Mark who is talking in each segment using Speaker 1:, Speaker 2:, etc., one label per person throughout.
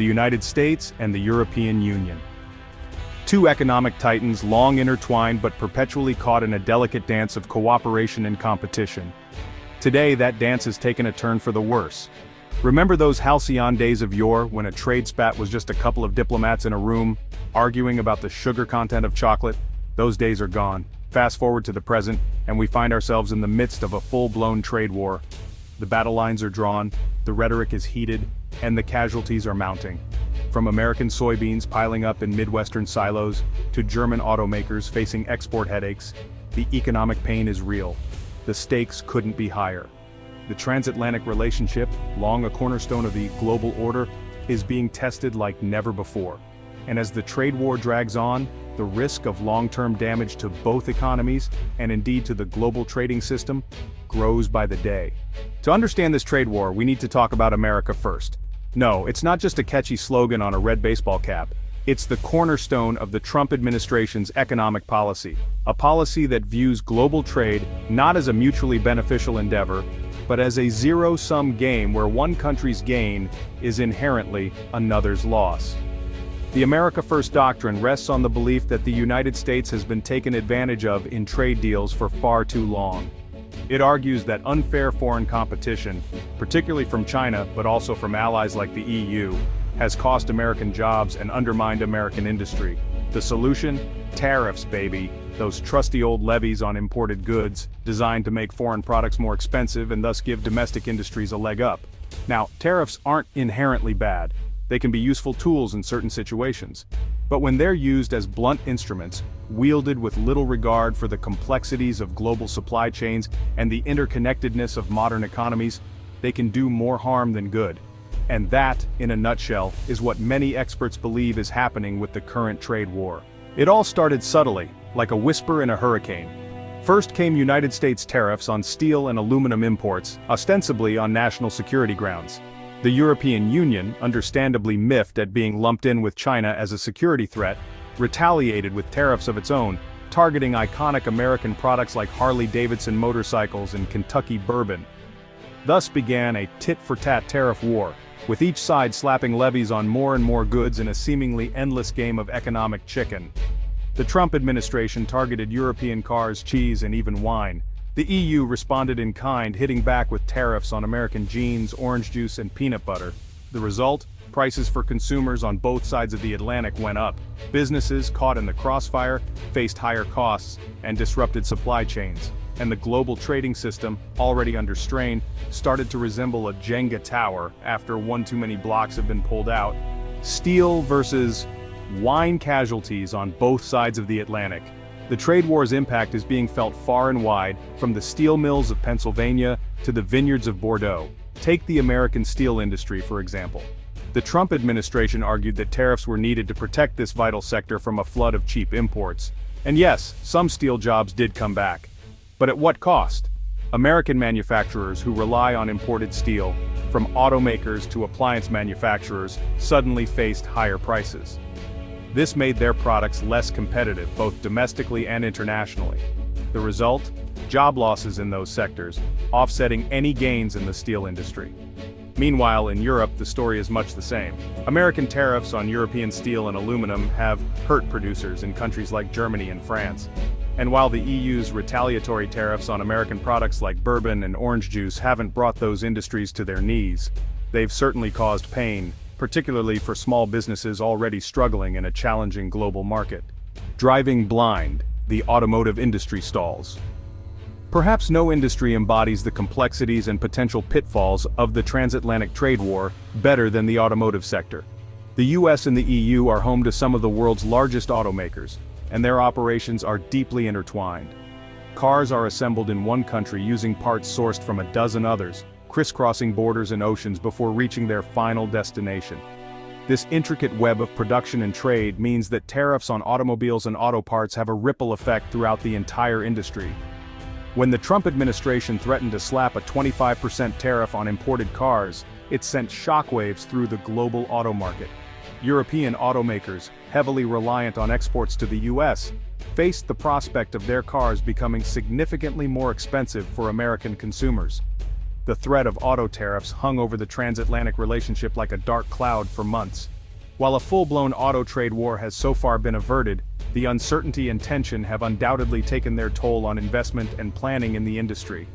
Speaker 1: the United States and the European Union. Two economic titans long intertwined but perpetually caught in a delicate dance of cooperation and competition. Today that dance has taken a turn for the worse. Remember those halcyon days of yore when a trade spat was just a couple of diplomats in a room, arguing about the sugar content of chocolate? Those days are gone. Fast forward to the present, and we find ourselves in the midst of a full-blown trade war. The battle lines are drawn, the rhetoric is heated, and the casualties are mounting. From American soybeans piling up in Midwestern silos, to German automakers facing export headaches, the economic pain is real. The stakes couldn't be higher. The transatlantic relationship, long a cornerstone of the global order, is being tested like never before. And as the trade war drags on, the risk of long-term damage to both economies, and indeed to the global trading system, grows by the day. To understand this trade war, we need to talk about America first. No, it's not just a catchy slogan on a red baseball cap. It's the cornerstone of the Trump administration's economic policy, a policy that views global trade not as a mutually beneficial endeavor, but as a zero-sum game where one country's gain is inherently another's loss. The America First doctrine rests on the belief that the United States has been taken advantage of in trade deals for far too long. It argues that unfair foreign competition, particularly from China but also from allies like the EU, has cost American jobs and undermined American industry. The solution? Tariffs, baby. Those trusty old levies on imported goods, designed to make foreign products more expensive and thus give domestic industries a leg up. Now, tariffs aren't inherently bad. They can be useful tools in certain situations. But when they're used as blunt instruments, wielded with little regard for the complexities of global supply chains and the interconnectedness of modern economies, they can do more harm than good. And that, in a nutshell, is what many experts believe is happening with the current trade war. It all started subtly, like a whisper in a hurricane. First came United States tariffs on steel and aluminum imports, ostensibly on national security grounds. The European Union, understandably miffed at being lumped in with China as a security threat, retaliated with tariffs of its own, targeting iconic American products like Harley-Davidson motorcycles and Kentucky bourbon. Thus began a tit-for-tat tariff war, with each side slapping levies on more and more goods in a seemingly endless game of economic chicken. The Trump administration targeted European cars, cheese, and even wine. The EU responded in kind, hitting back with tariffs on American jeans, orange juice, and peanut butter. The result? Prices for consumers on both sides of the Atlantic went up. Businesses, caught in the crossfire, faced higher costs and disrupted supply chains. And the global trading system, already under strain, started to resemble a Jenga tower after one too many blocks have been pulled out. Steel versus wine casualties on both sides of the Atlantic. The trade war's impact is being felt far and wide, from the steel mills of Pennsylvania to the vineyards of Bordeaux. Take the American steel industry, for example. The Trump administration argued that tariffs were needed to protect this vital sector from a flood of cheap imports. And yes, some steel jobs did come back. But at what cost? American manufacturers who rely on imported steel, from automakers to appliance manufacturers, suddenly faced higher prices. This made their products less competitive, both domestically and internationally. The result? Job losses in those sectors, offsetting any gains in the steel industry. Meanwhile, in Europe, the story is much the same. American tariffs on European steel and aluminum have hurt producers in countries like Germany and France. And while the EU's retaliatory tariffs on American products like bourbon and orange juice haven't brought those industries to their knees, they've certainly caused pain, particularly for small businesses already struggling in a challenging global market. Driving blind, the automotive industry stalls. Perhaps no industry embodies the complexities and potential pitfalls of the transatlantic trade war better than the automotive sector. The US and the EU are home to some of the world's largest automakers, and their operations are deeply intertwined. Cars are assembled in one country using parts sourced from a dozen others, crisscrossing borders and oceans before reaching their final destination. This intricate web of production and trade means that tariffs on automobiles and auto parts have a ripple effect throughout the entire industry. When the Trump administration threatened to slap a 25% tariff on imported cars, it sent shockwaves through the global auto market. European automakers, heavily reliant on exports to the US, faced the prospect of their cars becoming significantly more expensive for American consumers. the threat of auto tariffs hung over the transatlantic relationship like a dark cloud for months. While a full-blown auto trade war has so far been averted, the uncertainty and tension have undoubtedly taken their toll on investment and planning in the industry.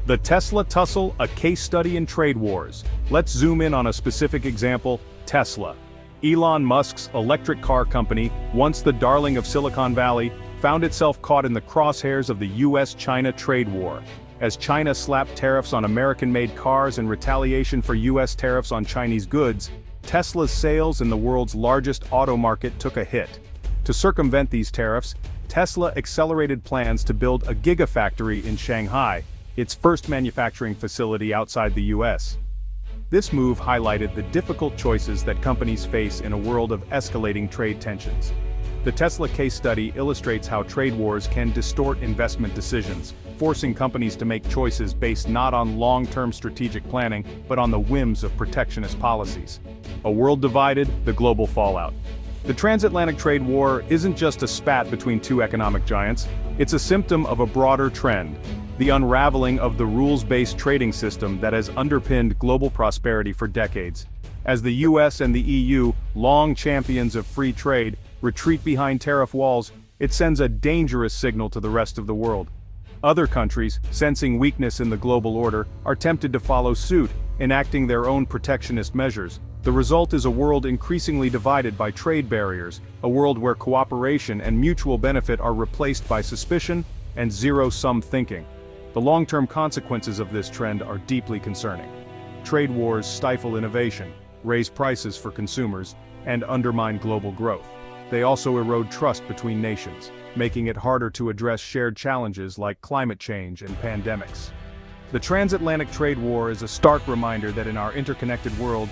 Speaker 1: The Tesla tussle, a case study in trade wars. Let's zoom in on a specific example, Tesla. Elon Musk's electric car company, once the darling of Silicon Valley, found itself caught in the crosshairs of the US-China trade war. As China slapped tariffs on American-made cars in retaliation for US tariffs on Chinese goods, Tesla's sales in the world's largest auto market took a hit. To circumvent these tariffs, Tesla accelerated plans to build a gigafactory in Shanghai, its first manufacturing facility outside the US. This move highlighted the difficult choices that companies face in a world of escalating trade tensions. The Tesla case study illustrates how trade wars can distort investment decisions, forcing companies to make choices based not on long-term strategic planning, but on the whims of protectionist policies. A world divided, the global fallout. The transatlantic trade war isn't just a spat between two economic giants, it's a symptom of a broader trend, the unraveling of the rules-based trading system that has underpinned global prosperity for decades. As the US and the EU, long champions of free trade, retreat behind tariff walls, it sends a dangerous signal to the rest of the world. Other countries, sensing weakness in the global order, are tempted to follow suit, enacting their own protectionist measures. The result is a world increasingly divided by trade barriers, a world where cooperation and mutual benefit are replaced by suspicion and zero-sum thinking. The long-term consequences of this trend are deeply concerning. Trade wars stifle innovation, raise prices for consumers, and undermine global growth. They also erode trust between nations, making it harder to address shared challenges like climate change and pandemics. The transatlantic trade war is a stark reminder that in our interconnected world,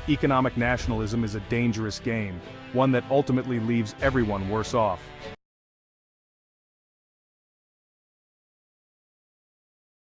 Speaker 1: economic nationalism is a dangerous game, one that ultimately leaves everyone worse off.